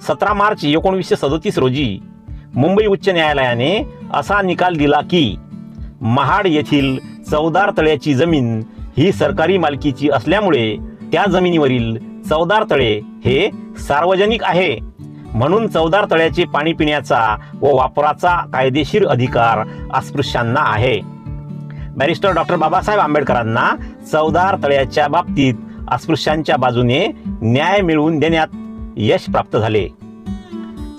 17 मार्च 1937 रोजी मुंबई उच्च न्यायालयाने असा निकाल दिला की महाड येथील चवदार तळ्याची जमीन ही सरकारी मालकीची असल्यामुळे त्या जमिनीवरील चवदार तळे हे सार्वजनिक आहे, म्हणून चवदार तळ्याचे पाणी पिण्याचा व वापराचा कायदेशीर अधिकार अस्पृश्यांना आहे. बॅरिस्टर डॉक्टर बाबासाहेब आंबेडकरांना चवदार तळ्याच्या बाबतीत अस्पृश्यांच्या बाजूने न्याय मिळवून देण्यात यश प्राप्त झाले.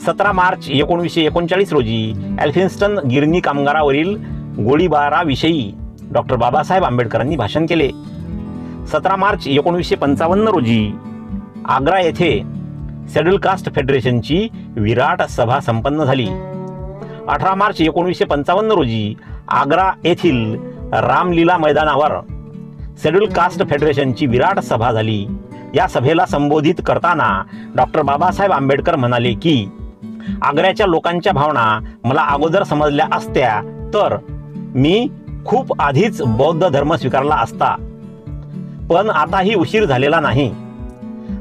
17 मार्च 1939 रोजी एल्फिन्स्टन गिरणी कामगारावरील गोळीबाराविषयी डॉक्टर बाबासाहेब आंबेडकरांनी भाषण केले. 17 मार्च 1955 रोजी आग्रा येथे शेड्यूल कास्ट फेडरेशनची विराट सभा संपन्न झाली. 18 मार्च 1955 रोजी आग्रा येथील रामलीला मैदानावर शेड्यूल कास्ट फेडरेशनची विराट सभा झाली. या सभेला संबोधित करताना डॉक्टर बाबासाहेब आंबेडकर म्हणाले की आग्र्याच्या लोकांच्या भावना मला अगोदर समजल्या असत्या तर मी खूप आधीच बौद्ध धर्म स्वीकारला असता, पण आताही उशीर झालेला नाही.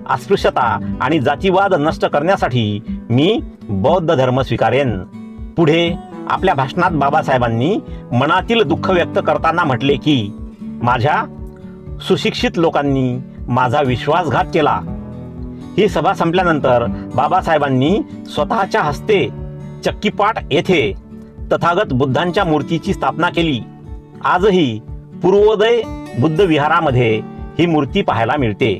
अस्पृश्यता आणि जातीवाद नष्ट करण्यासाठी मी बौद्ध धर्म स्वीकारेन. पुढे आपल्या भाषणात बाबासाहेबांनी मनातील दुःख व्यक्त करताना म्हटले की माझ्या सुशिक्षित लोकांनी माझा विश्वासघात केला. ही सभा संपल्यानंतर बाबासाहेबांनी स्वतःच्या हस्ते चक्कीपाट येथे तथागत बुद्धांच्या मूर्तीची स्थापना केली. आजही पूर्वोदय बुद्ध विहारामध्ये ही मूर्ती पाहायला मिळते.